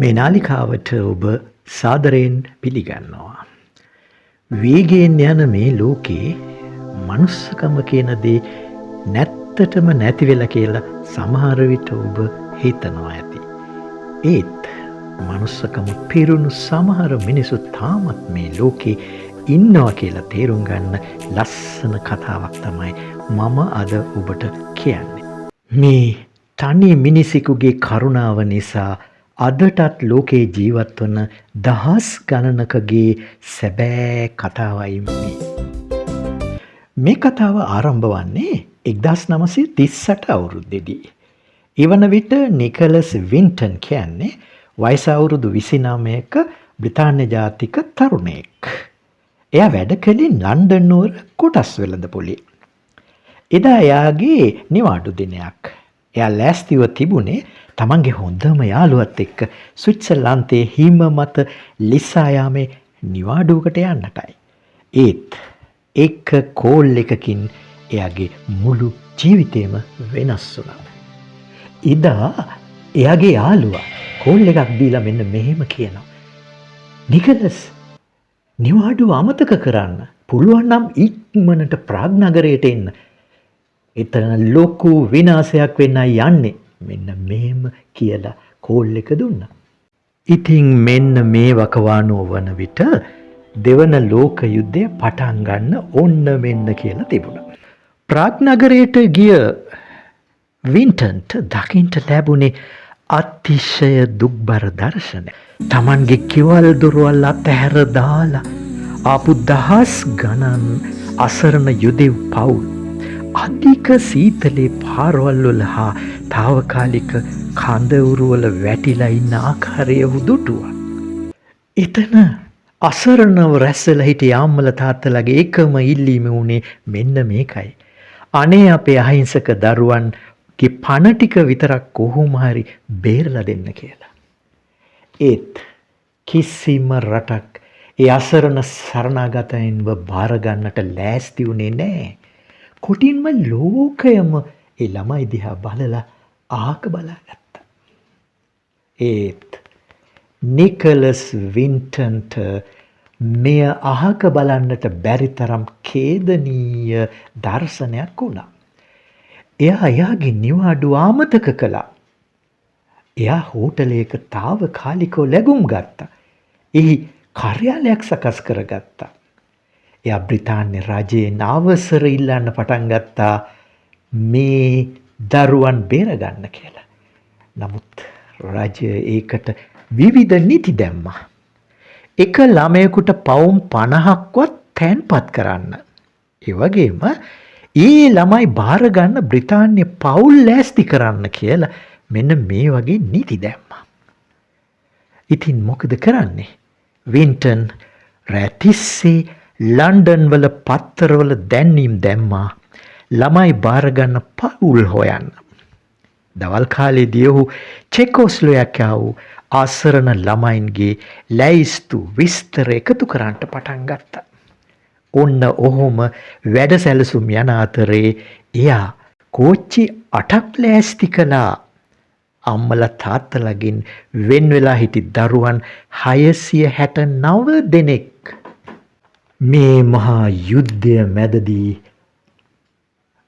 මේ නාලිකාවට ඔබ සාදරයෙන් පිළිගන්නවා. වේගයෙන් යන මේ ලෝකේ මනුස්සකම කියන දේ නැත්තටම නැති වෙලා කියලා සමහර විට ඔබ හිතනවා ඇති. ඒත් මනුස්සකම පිරුණු සමහර මිනිස්සු තාමත් මේ ලෝකේ ඉන්නවා කියලා තේරුම් ගන්න ලස්සන කතාවක් තමයි මම අද ඔබට කියන්නේ. මේ තනි මිනිසෙකුගේ කරුණාව නිසා අදටත් ලෝකේ ජීවත් වන දහස් ගණනකගේ සැබෑ කතාවයි මේ. මේ කතාව ආරම්භ වන්නේ 1938 අවුරුද්දේදී. ඊවන විට නිකලස් වින්ටන් කියන්නේ වයස අවුරුදු 29ක බ්‍රිතාන්‍ය ජාතික තරුණයෙක්. එයා වැඩ කළේ ලන්ඩන් නුවර කොටස් වෙළඳපොලේ. එදා එයාගේ නිවාඩු දිනයක්. එයා ලෑස්තිව තිබුණේ තමන්ගේ හොඳම යාළුවත් එක්ක ස්විට්සර්ලන්තයේ හිම මත ලිස්සා යාමේ නිවාඩුවකට යන්නටයි. ඒත් එක කෝල් එකකින් එයාගේ මුළු ජීවිතේම වෙනස් වුණා. එදා එයාගේ යාළුවා කෝල් එකක් දීලා මෙන්න මෙහෙම කියනවා. නිකලස් නිවාඩුව අමතක කරන්න පුළුවන් නම් ඉක්මනට ප්‍රාග් නගරයට එන්න. එතන ලොකු විනාශයක් වෙන්නයි යන්නේ. මෙන්න මෙහෙම කියලා කෝල් එක දුන්නා. ඉතින් මෙන්න මේ වකවානුව වන විට දෙවන ලෝක යුද්ධය පටන් ගන්න ඕන්න මෙන්න කියලා තිබුණා. ප්‍රාග් නගරයට ගිය වින්ටන්ට දකින්ට ලැබුණේ අතිශය දුක්බර දර්ශනය. Tamanගේ කිවල් දොරවල් අතහැර දාලා ආපු දහස් ගණන් අසරණ යුදෙව් පවුල් අධික සීතලේ පාරවල් වල හා තාවකාලික කඳවුරුවල වැටිලා ඉන්න ආකාරය හුදුටුවා. එතන අසරණව රැස්සලා හිටිය අම්මලා තාත්තලාගේ එකම ඉල්ලීම වුණේ මෙන්න මේකයි. අනේ අපේ අහිංසක දරුවන්ගේ පණ ටික විතරක් කොහොම හරි බේරලා දෙන්න කියලා. ඒත් කිසිම රටක් ඒ අසරණ සරණාගතයින්ව බාර ගන්නට ලෑස්ති වුණේ නැහැ. කොටින්ම ලෝකයම ඒ ළමයි දිහා බලලා ආක බලාගත්තා. ඒත් නිකලස් වින්ටන්ට මෙය අහක බලන්නට බැරි තරම් ඛේදනීය දර්ශනයක් වුණා. එයා එයාගේ නිවාඩුව අමතක කළා. එයා හෝටලයක තාවකාලිකව ලැබුම් ගත්තා. එහි කාර්යාලයක් සකස් කරගත්තා. එයා බ්‍රිතාන්‍ය රජයෙන් අවසර ඉල්ලන්න පටන් ගත්තා මේ දරුවන් බේරගන්න කියලා. නමුත් රජය ඒකට විවිධ නීති දැම්මා. එක ළමයෙකුට පවුම් 50ක්වත් තැන්පත් කරන්න. ඒ වගේම ඒ ළමයි බාර ගන්න බ්‍රිතාන්‍ය පවුල් ලෑස්ති කරන්න කියලා මෙන්න මේ වගේ නීති දැම්මා. ඉතින් මොකද කරන්නේ? වින්ටන් රැතිස්සේ ලන්ඩන් වල පත්තරවල දැන්වීම් දැම්මා ළමයි බාරගන්න පවුල් හොයන්න. දවල් කාලේදී ඔහු චෙකෝස්ලෝවාකියාව ආසරණ ළමයින්ගේ ලැයිස්තු විස්තර එකතු කරන්නට පටන් ගත්තා. ඔන්න ඔහොම වැඩ සැලසුම් යන අතරේ එයා කෝච්චි 8ක් ලෑස්ති කළා. අම්මලා තාත්තලාගෙන් වෙන් වෙලා හිටි දරුවන් 669 දෙනෙක්. මේ මහා යුද්ධය මැදදී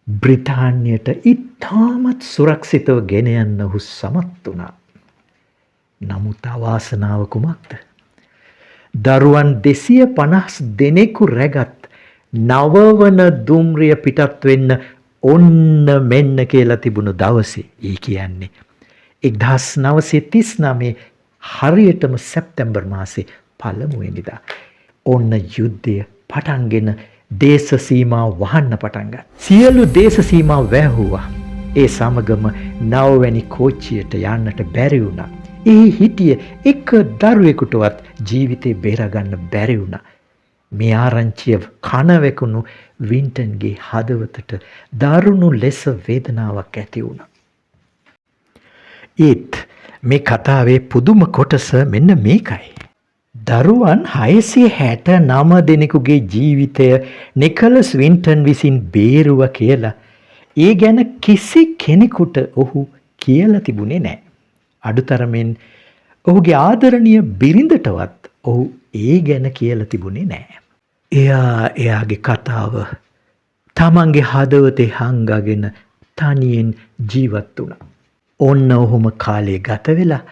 බ්‍රිතාන්‍යයට ඉතාමත් සුරක්ෂිතව ගෙන යන්න ඔහු සමත් වුණා. නමුත් අවාසනාව කුමක්ද? දරුවන් 250 දෙනෙකු රැගත් නවවන දුම්රිය පිටත් වෙන්න ඔන්න මෙන්න කියලා තිබුණු දවසේ, ඒ කියන්නේ 1939 හරියටම සැප්තැම්බර් මාසේ පළමු වෙනිදා ඔන්න යුද්ධය පටන්ගෙන දේශ සීමා වහන්න පටන් ගත්තා. සියලු දේශ සීමා වැහුවා. ඒ සමගම 9 වැනි කෝච්චියට යන්නට බැරි වුණා. එහි හිටිය එක දරුවෙකුටවත් ජීවිතේ බේරගන්න බැරි වුණා. මේ ආරංචිය කන වැකුණු වින්ටන්ගේ හදවතට දරුණු ලෙස වේදනාවක් ඇති වුණා. ඒත් මේ කතාවේ පුදුම කොටස මෙන්න මේකයි. දරුවන් 669 දෙනෙකුගේ ජීවිතය නිකලස් වින්ටන් විසින් බේරුවා කියලා ඒ ගැන කිසි කෙනෙකුට ඔහු කියලා තිබුණේ නැහැ. අඩුතරමින් ඔහුගේ ආදරණීය බිරිඳටවත් ඔහු ඒ ගැන කියලා තිබුණේ නැහැ. එයාගේ කතාව තමන්ගේ හදවතේ හංගගෙන තනියෙන් ජීවත් වුණා. ඔන්න ඔහොම කාලය ගත වෙලා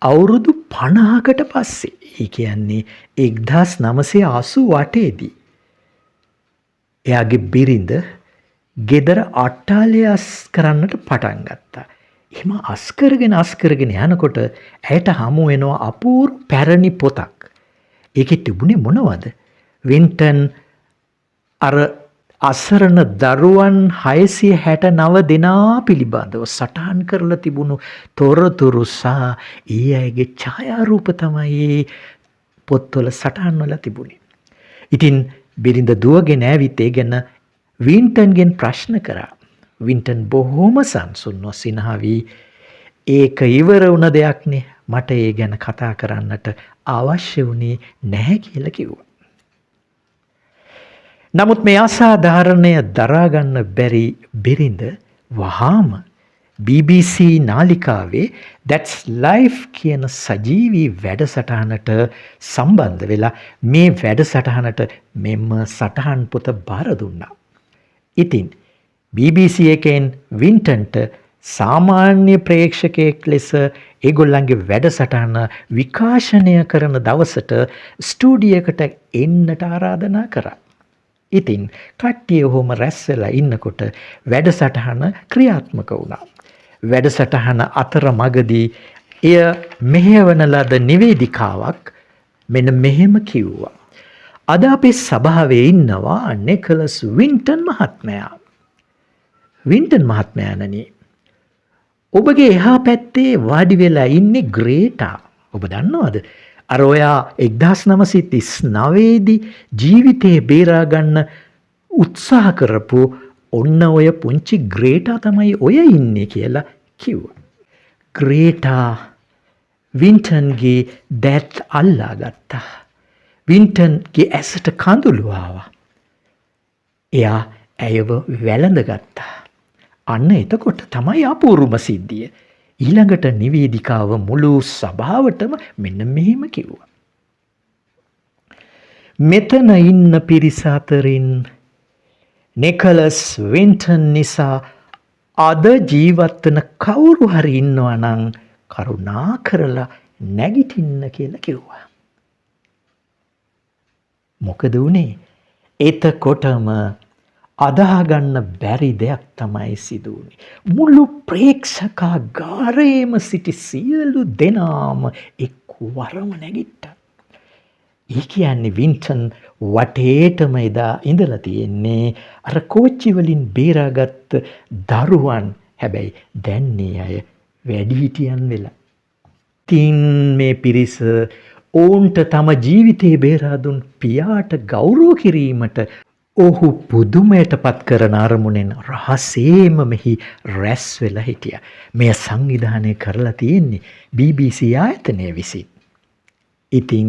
අවුරුදු 50කට පස්සේ, ඒ කියන්නේ 1988 දී එයාගේ බිරිඳ ගෙදර අට්ටාලයස් කරන්නට පටන් ගත්තා. එහෙම අස්කරගෙන යනකොට ඇයට හමු වෙනවා අපූර්ව පැරණි පොතක්. ඒකේ තිබුණේ මොනවද? වින්ටන් අර අසරණ දරුවන් 669 දෙනා පිළිබඳව සටහන් කරලා තිබුණු තොරතුරු සහ ඒ අයගේ ඡායාරූප තමයි පොත්වල සටහන් වෙලා තිබුණේ. ඉතින් බිරිඳ දුවගෙන ඇවිත් ඒ ගැන වින්ටන්ගෙන් ප්‍රශ්න කරා. වින්ටන් බොහොම සංසුන්ව සිනහවි ඒක ඉවර වුණ දෙයක්නේ, මට ඒ ගැන කතා කරන්නට අවශ්‍ය වුණේ නැහැ කියලා කිව්වා. නමුත් මේ අසාධාරණය දරාගන්න බැරි බිරිඳ වහාම BBC නාලිකාවේ That's Life කියන සජීවී වැඩසටහනට සම්බන්ධ වෙලා මේ වැඩසටහනට මෙම සටහන් පොත බාර දුන්නා. ඉතින් BBC එකෙන් වින්ටන්ට සාමාන්‍ය ප්‍රේක්ෂකයෙක් ලෙස ඒගොල්ලන්ගේ වැඩසටහන විකාශනය කරන දවසට ස්ටුඩියෝකට එන්නට ආරාධනා කරා. ඉතින් කට්ටිය ඔහොම රැස් වෙලා ඉන්නකොට වැඩසටහන ක්‍රියාත්මක වුණා. වැඩසටහන අතරමඟදී එය මෙහෙවන ලද නිවේදිකාවක් මෙන්න මෙහෙම කිව්වා. අද අපේ සභාවේ ඉන්නවා නිකලස් වින්ටන් මහත්මයා. වින්ටන් මහත්මයාණනි, ඔබගේ එහා පැත්තේ වාඩි වෙලා ඉන්නේ ග්‍රේටා. ඔබ දන්නවද? අර ඔයා 1939 දී ජීවිතේ බේරා ගන්න උත්සාහ කරපු ඔන්න ඔය පුංචි ග්‍රේටා තමයි ඔය ඉන්නේ කියලා කිව්වා. ග්‍රේටා වින්ටන්ගේ දැත් අල්ලා ගත්තා. වින්ටන්ගේ ඇසට කඳුළු ආවා. එයා ඇයව වැළඳ ගත්තා. අන්න එතකොට තමයි අපූර්වම සිද්ධිය. ඊළඟට නිවේදිකාව මුළු සභාවටම මෙන්න මෙහෙම කිව්වා. මෙතන ඉන්න පිරිස අතරින් නිකලස් වින්ටන් නිසා අද ජීවත් වෙන කවුරු හරි ඉන්නවා නම් කරුණා කරලා නැගිටින්න කියලා කිව්වා. මොකද උනේ? එතකොටම අදාහගන්න බැරි දෙයක් තමයි සිදු වුනේ. මුළු ප්‍රේක්ෂකාගාරයේම සිටි සියලු දෙනාම එක්වරම නැගිට්ටා. ඒ කියන්නේ වින්ටන් වටේටම එදා ඉඳලා තියෙන්නේ අර කෝච්චි වලින් බේරාගත් දරුවන්. හැබැයි දැන් මේ අය වැඩිහිටියන් වෙලා. තින් මේ පිරිස ඔවුන්ට තම ජීවිතේ බේරා දුන් පියාට ගෞරව කිරීමට ඔහු පුදුමයට පත් කරන අරමුණෙන් රහසේම මෙහි රැස් වෙලා හිටියා. මෙය සංවිධානය කරලා තියෙන්නේ BBC ආයතනය විසින්. ඉතින්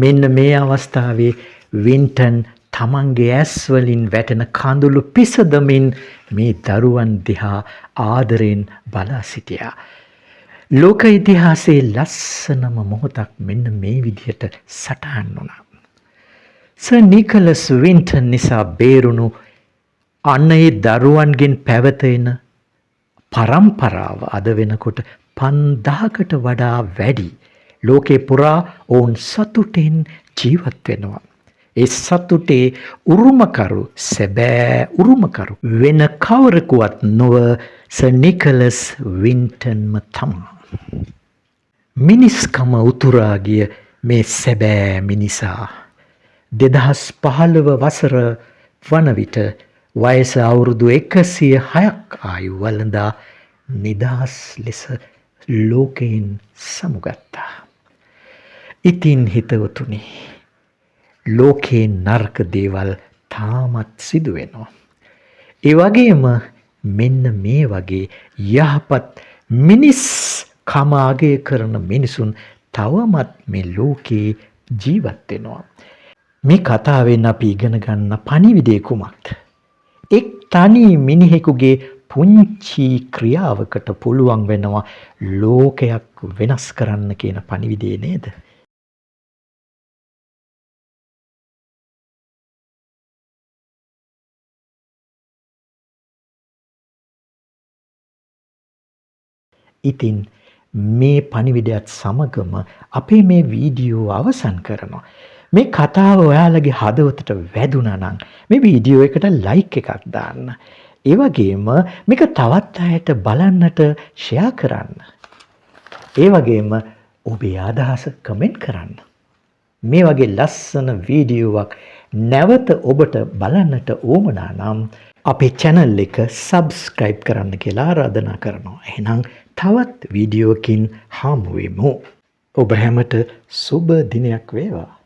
මෙන්න මේ අවස්ථාවේ වින්ටන් තමන්ගේ ඇස් වලින් වැටෙන කඳුළු පිසදමින් මේ දරුවන් දිහා ආදරෙන් බලා සිටියා. ලෝක ඉතිහාසයේ ලස්සනම මොහොතක් මෙන්න මේ විදිහට සටහන් වුණා. සර් නිකලස් වින්ටන් නිසා බේරුණු අන්න ඒ දරුවන්ගෙන් පැවතෙන පරම්පරාව අද වෙනකොට 5000කට වඩා වැඩි ලෝකේ පුරා ඔවුන් සතුටෙන් ජීවත් වෙනවා. ඒ සතුටේ උරුමකරු, සැබෑ උරුමකරු වෙන කවරකුවත් නොව සර් නිකලස් වින්ටන්ම තමයි. මිනිස්කම උතුරා ගිය මේ සැබෑ මිනිසා 2015 වසර වන විට වයස අවුරුදු 106ක් ආයු වළඳා නිදහස් ලෙස ලෝකයෙන් සමුගත්තා. ඉතින් හිතවතුනි, ලෝකේ නරක දේවල් තාමත් සිදු වෙනවා. ඒ වගේම මෙන්න මේ වගේ යහපත් මිනිස් කම අගය කරන මිනිසුන් තවමත් මේ ලෝකේ ජීවත් වෙනවා. මේ කතාවෙන් අපි ඉගෙන ගන්න පණිවිඩය කුමක්ද? එක් තනි මිනිහෙකුගේ පුංචි ක්‍රියාවකට පුළුවන් වෙනවා ලෝකයක් වෙනස් කරන්න කියන පණිවිඩය නේද? ඉතින් මේ පණිවිඩයත් සමගම අපේ මේ වීඩියෝ අවසන් කරනවා. මේ කතාව ඔයාලගේ හදවතට වැදුනා නම් මේ වීඩියෝ එකට ලයික් එකක් දාන්න. ඒ වගේම මේක තවත් අයට බලන්නට ෂෙයා කරන්න. ඒ වගේම ඔබේ අදහස කමෙන්ට් කරන්න. මේ වගේ ලස්සන වීඩියෝවක් නැවත ඔබට බලන්නට උවමනා නම් අපේ channel එක subscribe කරන්න කියලා ආරාධනා කරනවා. එහෙනම් තවත් වීඩියෝකින් හමු වෙමු. ඔබ හැමට සුබ දිනයක් වේවා.